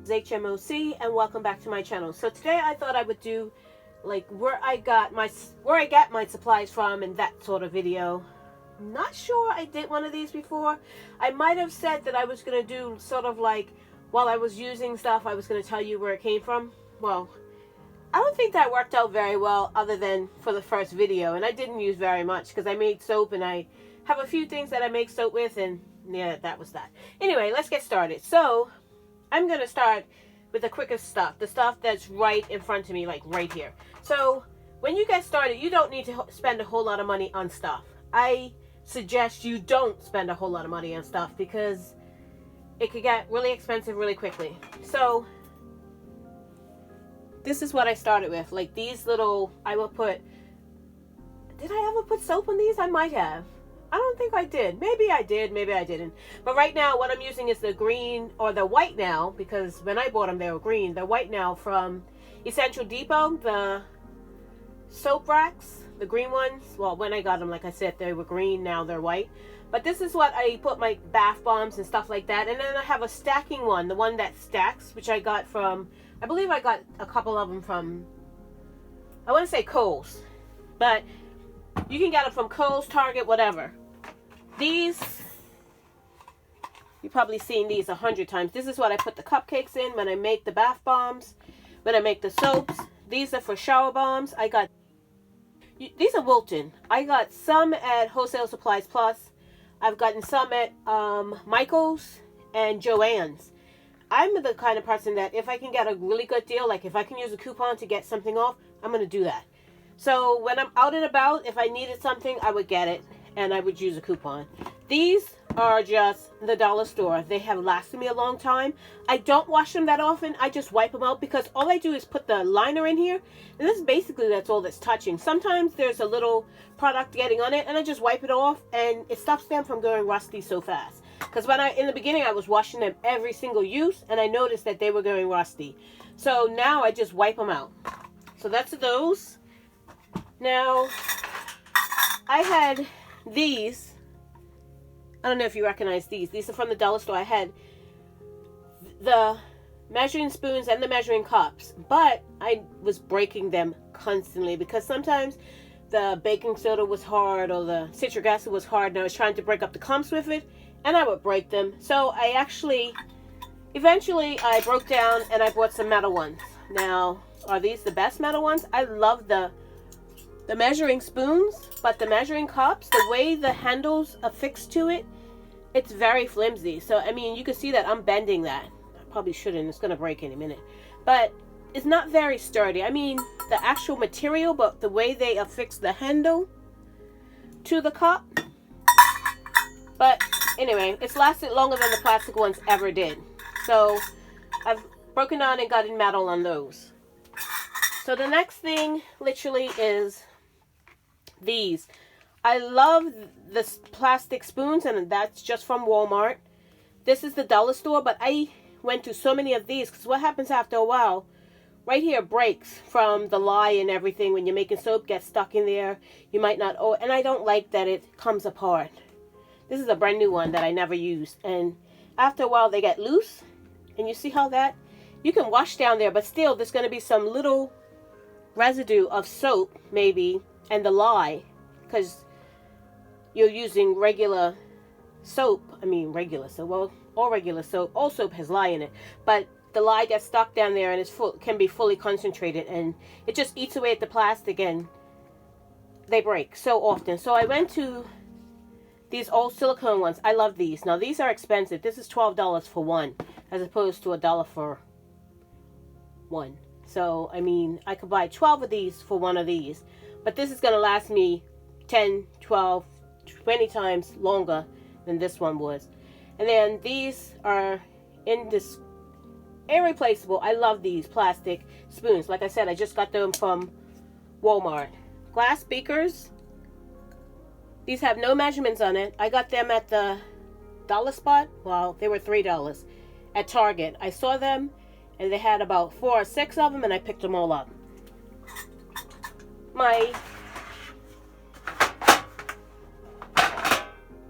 It's H.M.O.C. and welcome back to my channel. So today I thought I would do like where I get my supplies from and that sort of video. I'm not sure I did one of these before. I might have said that I was going to do sort of like while I was using stuff I was going to tell you where it came from. Well, I don't think that worked out very well other than for the first video, and I didn't use very much because I made soap and I have a few things that I make soap with, and yeah, that was that. Anyway, let's get started. So I'm going to start with the quickest stuff, the stuff that's right in front of me, like right here. So when you get started, you don't need to spend a whole lot of money on stuff. I suggest you don't spend a whole lot of money on stuff because it could get really expensive really quickly. So this is what I started with, like these little, I will put, did I ever put soap on these? I might have. I don't think I did. Maybe I did, maybe I didn't. But right now what I'm using is the green, or the white now, because when I bought them they were green. The white now from Essential Depot, the soap racks, the green ones. Well, when I got them, like I said, they were green, now they're white. But this is what I put my bath bombs and stuff like that. And then I have a stacking one, the one that stacks, which I got from, I believe I got a couple of them from, I want to say Kohl's. But you can get them from Kohl's, Target, whatever. These, you've probably seen these 100 times. This is what I put the cupcakes in when I make the bath bombs, when I make the soaps. These are for shower bombs. I got, these are Wilton. I got some at Wholesale Supplies Plus. I've gotten some at Micas and Joann's. I'm the kind of person that if I can get a really good deal, like if I can use a coupon to get something off, I'm going to do that. So when I'm out and about, if I needed something, I would get it and I would use a coupon. These are just the dollar store. They have lasted me a long time. I don't wash them that often. I just wipe them out because all I do is put the liner in here. And this is basically, that's all that's touching. Sometimes there's a little product getting on it and I just wipe it off and it stops them from going rusty so fast. Because when in the beginning I was washing them every single use and I noticed that they were going rusty. So now I just wipe them out. So that's those. Now, I had these. I don't know if you recognize these. These are from the dollar store. I had the measuring spoons and the measuring cups, but I was breaking them constantly because sometimes the baking soda was hard or the citric acid was hard and I was trying to break up the clumps with it and I would break them. So I actually, eventually I broke down and I bought some metal ones. Now, are these the best metal ones? I love the measuring spoons, but the measuring cups, the way the handles are fixed to it, it's very flimsy. So, I mean, you can see that I'm bending that. I probably shouldn't. It's going to break any minute. But it's not very sturdy. I mean, the actual material, but the way they affix the handle to the cup. But anyway, it's lasted longer than the plastic ones ever did. So, I've broken down and gotten metal on those. So, the next thing, literally, is these. I love this plastic spoons, and that's just from Walmart. This is the dollar store, but I went to so many of these because what happens after a while, right here breaks from the lye and everything. When you're making soap, gets stuck in there. You might not, and I don't like that it comes apart. This is a brand new one that I never used, and after a while they get loose, and you see how that, you can wash down there, but still there's going to be some little residue of soap maybe, and the lye, because you're using regular soap. I mean regular soap, well, all regular soap, all soap has lye in it, but the lye gets stuck down there and it's can be fully concentrated and it just eats away at the plastic and they break so often. So I went to these old silicone ones. I love these. Now these are expensive. This is $12 for one as opposed to $1 for one. So, I mean, I could buy 12 of these for one of these. But this is going to last me 10, 12, 20 times longer than this one was. And then these are irreplaceable. I love these plastic spoons. Like I said, I just got them from Walmart. Glass beakers. These have no measurements on it. I got them at the dollar spot. Well, they were $3 at Target. I saw them and they had about 4 or 6 of them and I picked them all up. My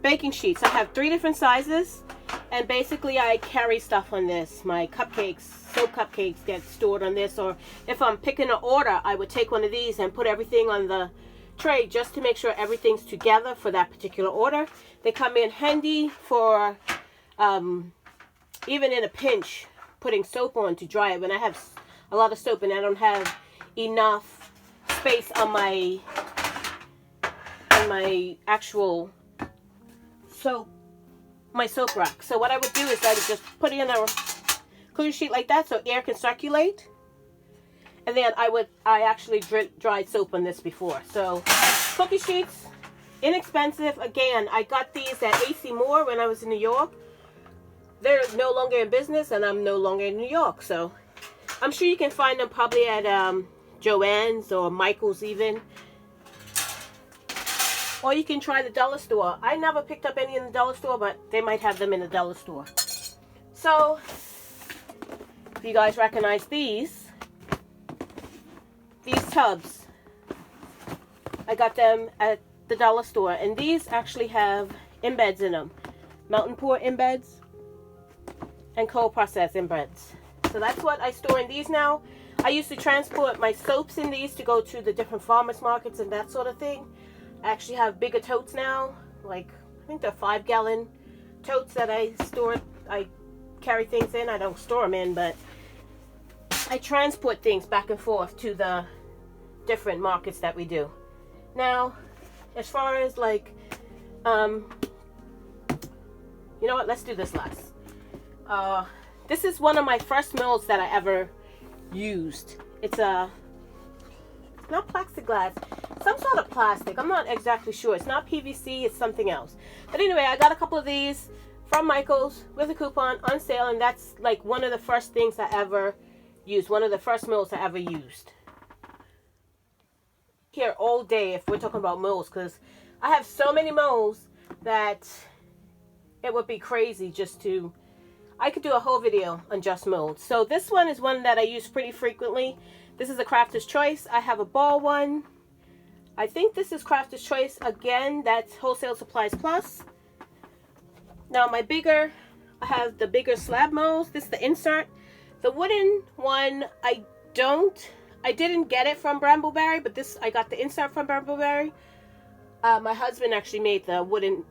baking sheets. I have 3 different sizes, and basically I carry stuff on this. My cupcakes, soap cupcakes get stored on this, or if I'm picking an order, I would take one of these and put everything on the tray just to make sure everything's together for that particular order. They come in handy for even in a pinch, putting soap on to dry it when I have a lot of soap and I don't have enough space on my actual soap, my soap rack. So what I would do is I would just put it in a clear sheet like that so air can circulate. And then I actually dried soap on this before. So cookie sheets, inexpensive. Again, I got these at H.M.O.C when I was in New York. They're no longer in business and I'm no longer in New York. So I'm sure you can find them probably at Joann's or Micas even. Or you can try the dollar store. I never picked up any in the dollar store, but they might have them in the dollar store. So if you guys recognize these tubs, I got them at the dollar store, and these actually have embeds in them. Mountain pour embeds and cold process embeds. So that's what I store in these now. I used to transport my soaps in these to go to the different farmers markets and that sort of thing. I actually have bigger totes now, like I think they're 5-gallon totes that I carry things in. I don't store them in, but I transport things back and forth to the different markets that we do. Now, as far as like, you know what, let's do this last. This is one of my first molds that I ever used. It's not plexiglass, some sort of plastic. I'm not exactly sure. It's not PVC, it's something else. But anyway, I got a couple of these from Micas with a coupon on sale, and that's like one of the first things I ever used, one of the first molds I ever used. Here all day if we're talking about molds, because I have so many molds that it would be crazy just to, I could do a whole video on just molds. So this one is one that I use pretty frequently. This is a Crafter's Choice. I have a ball one. I think this is Crafter's Choice again. That's Wholesale Supplies Plus. Now my bigger, I have the bigger slab molds. This is the insert. The wooden one, I didn't get it from Brambleberry, but this, I got the insert from Brambleberry. My husband actually made the wooden,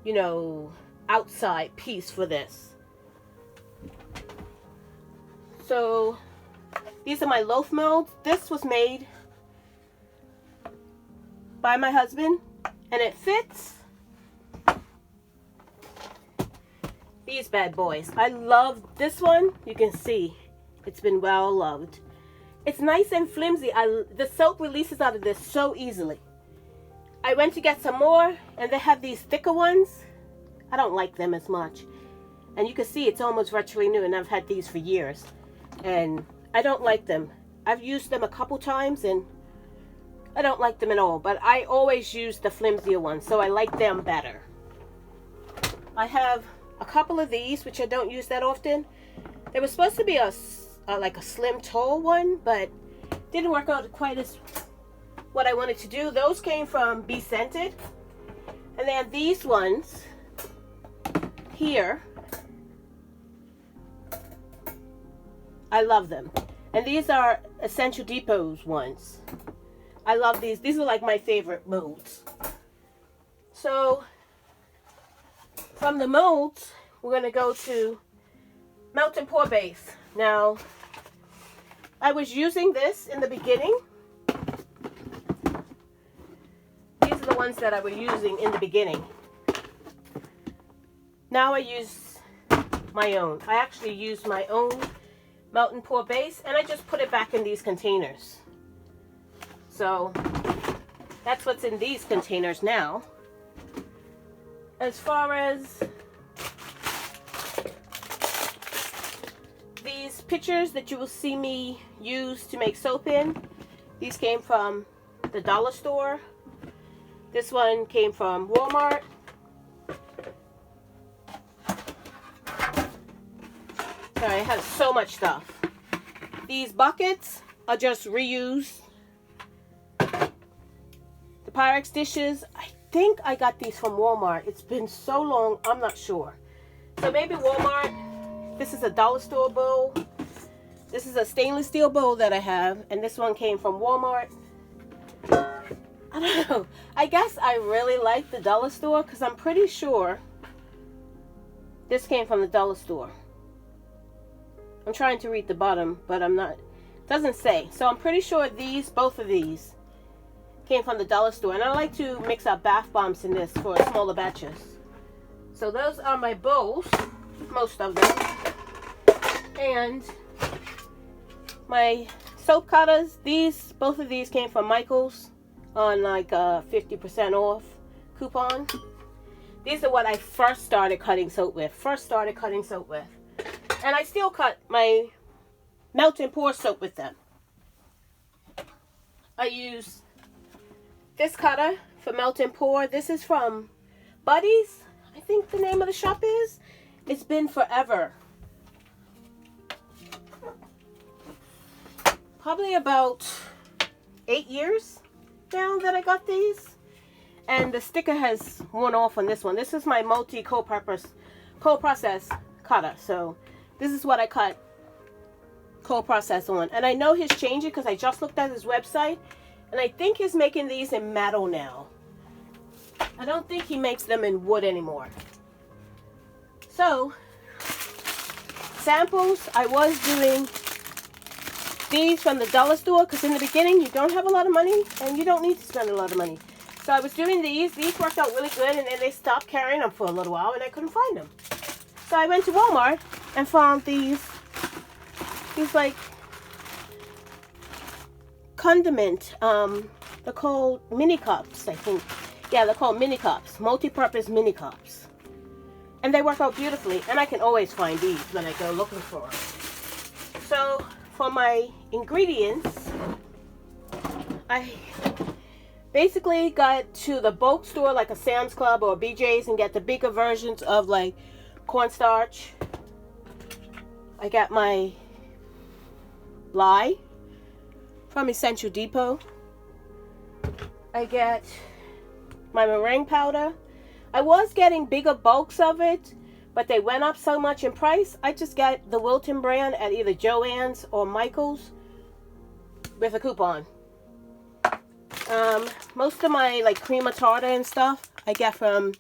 you know, outside piece for this. So these are my loaf molds. This was made by my husband, and it fits these bad boys. I love this one. You can see it's been well loved. It's nice and flimsy. The soap releases out of this so easily. I went to get some more, and they have these thicker ones. I don't like them as much. And you can see it's almost virtually new, and I've had these for years. And I don't like them. I've used them a couple times, and I don't like them at all. But I always use the flimsier ones, so I like them better. I have a couple of these, which I don't use that often. They were supposed to be like a slim tall one, but didn't work out quite as what I wanted to do. Those came from Be Scented. And then these ones here, I love them. And these are Essential Depot's ones. I love these. These are like my favorite molds. So from the molds, we're going to go to melt and pour base. Now, I was using this in the beginning. These are the ones that I was using in the beginning. Now I use my own. I actually use my own melt and pour base, and I just put it back in these containers. So that's what's in these containers now. As far as these pitchers that you will see me use to make soap in, these came from the dollar store. This one came from Walmart. Sorry, I have so much stuff. These buckets are just reused. The Pyrex dishes, I think I got these from Walmart. It's been so long, I'm not sure. So maybe Walmart This is a dollar store bowl. This is a stainless steel bowl that I have, and this one came from Walmart. I don't know. I guess I really like the dollar store because I'm pretty sure this came from the dollar store. I'm trying to read the bottom, but I'm not. It doesn't say. So I'm pretty sure both of these came from the dollar store. And I like to mix up bath bombs in this for smaller batches. So those are my bowls, most of them. And my soap cutters, both of these came from Micas on like a 50% off coupon. These are what I first started cutting soap with. And I still cut my melt and pour soap with them. I use this cutter for melt and pour. This is from Buddy's, I think the name of the shop is. It's been forever. Probably about 8 years now that I got these. And the sticker has worn off on this one. This is my multi cold process cutter. So this is what I cut cold process on. And I know he's changing because I just looked at his website. And I think he's making these in metal now. I don't think he makes them in wood anymore. So, samples, I was doing these from the dollar store because in the beginning you don't have a lot of money and you don't need to spend a lot of money. So I was doing these. These worked out really good, and then they stopped carrying them for a little while and I couldn't find them. So I went to Walmart and found these like condiment, they're called mini cups, I think. Yeah, they're called mini cups, multi-purpose mini cups. And they work out beautifully, and I can always find these when I go looking for them. So for my ingredients, I basically got to the bulk store like a Sam's Club or BJ's and get the bigger versions of like cornstarch. I got my lye from Essential Depot. I get my meringue powder. I was getting bigger bulks of it, but they went up so much in price. I just got the Wilton brand at either Joann's or Michael's with a coupon. Most of my like cream of tartar and stuff I get from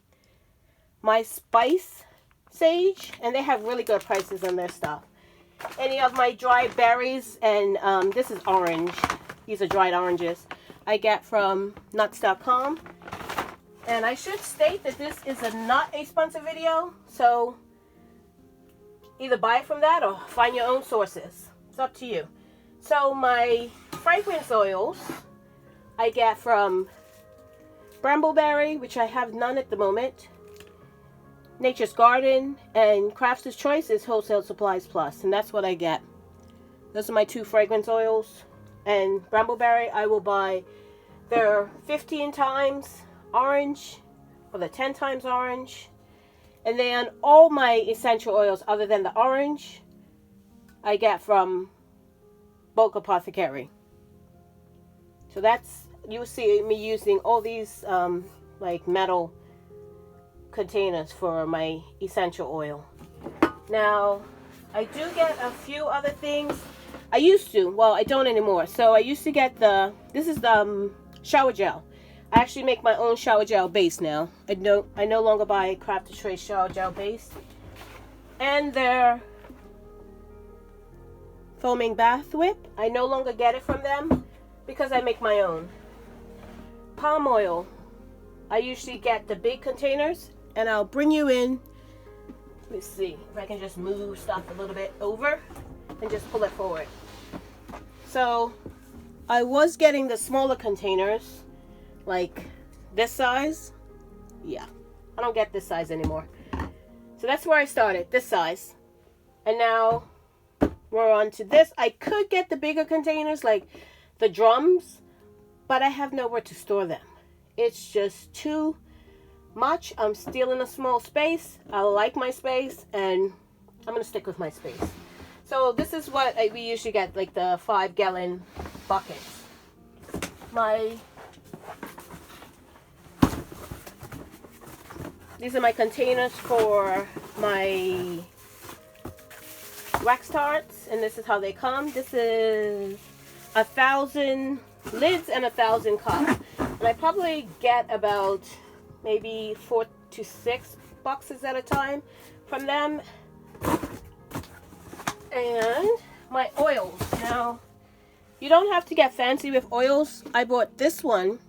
My Spice Sage, and they have really good prices on their stuff. Any of my dried berries, and this is orange. These are dried oranges. I get from nuts.com. And I should state that this is not a sponsored video, so either buy it from that or find your own sources. It's up to you. So my fragrance oils I get from Brambleberry, which I have none at the moment, Nature's Garden, and Crafter's Choice is Wholesale Supplies Plus, and that's what I get. Those are my two fragrance oils. And Brambleberry, I will buy their 15 times orange or the 10 times orange. And then all my essential oils other than the orange I get from bulk Apothecary. So that's, you'll see me using all these like metal containers for my essential oil. Now I do get a few other things. I used to, well, I don't anymore. So I used to get this is the shower gel. I actually make my own shower gel base now. I no longer buy Crafter's Choice shower gel base. And their foaming bath whip, I no longer get it from them because I make my own. Palm oil, I usually get the big containers, and I'll bring you in. Let's see if I can just move stuff a little bit over and just pull it forward. So I was getting the smaller containers, like this size. Yeah, I don't get this size anymore. So that's where I started, this size. And now we're on to this. I could get the bigger containers, like the drums, but I have nowhere to store them. It's just too much. I'm still in a small space. I like my space, and I'm gonna stick with my space. So this is what we usually get, like the 5-gallon buckets. These are my containers for my wax tarts, and this is how they come. This is 1,000 lids and 1,000 cups, and I probably get about maybe 4 to 6 boxes at a time from them. And my oils. Now, you don't have to get fancy with oils. I bought this one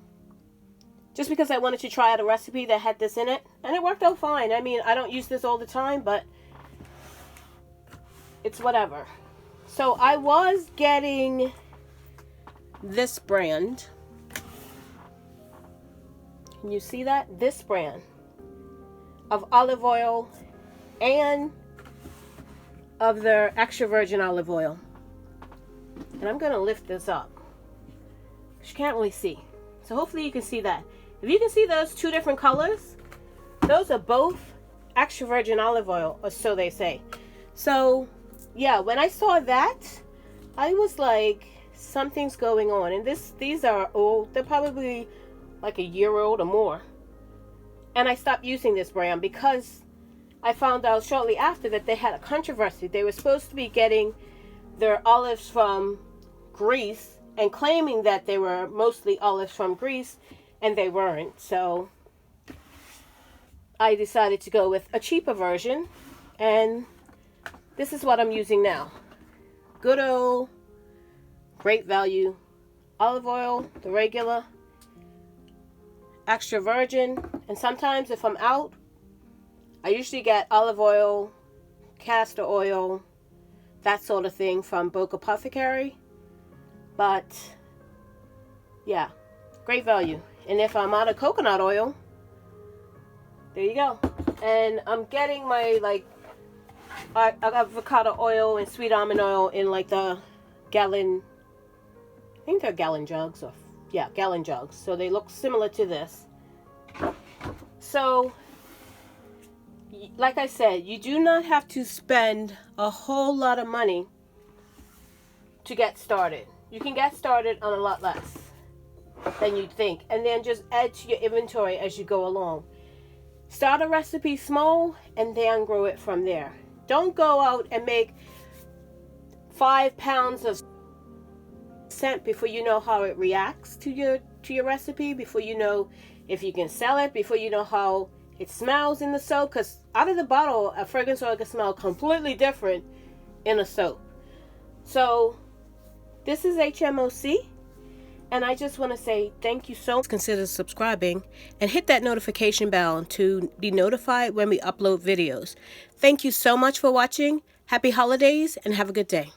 just because I wanted to try out a recipe that had this in it, and it worked out fine. I mean, I don't use this all the time, but it's whatever. So I was getting this brand. Can you see that? This brand of olive oil and of their extra virgin olive oil. And I'm going to lift this up. You can't really see. So hopefully you can see that. If you can see those two different colors, those are both extra virgin olive oil, or so they say. So yeah, when I saw that, I was like, something's going on. And these are old. They're probably like a year old or more. And I stopped using this brand because I found out shortly after that they had a controversy. They were supposed to be getting their olives from Greece and claiming that they were mostly olives from Greece, and they weren't. So I decided to go with a cheaper version, and this is what I'm using now. Good old, great value olive oil, the regular, extra virgin. And sometimes if I'm out, I usually get olive oil, castor oil, that sort of thing from Apothecary. But yeah, great value. And if I'm out of coconut oil, there you go. And I'm getting my avocado oil and sweet almond oil in like the gallon, I think they're gallon jugs, or yeah, gallon jugs. So they look similar to this. So like I said, you do not have to spend a whole lot of money to get started. You can get started on a lot less than you'd think, and then just add to your inventory as you go along. Start a recipe small and then grow it from there. Don't go out and make 5 pounds of scent before you know how it reacts to your recipe, before you know if you can sell it, before you know how it smells in the soap, because out of the bottle, a fragrance oil can smell completely different in a soap. So this is H.M.O.C. And I just want to say thank you so much. Consider subscribing and hit that notification bell to be notified when we upload videos. Thank you so much for watching. Happy holidays and have a good day.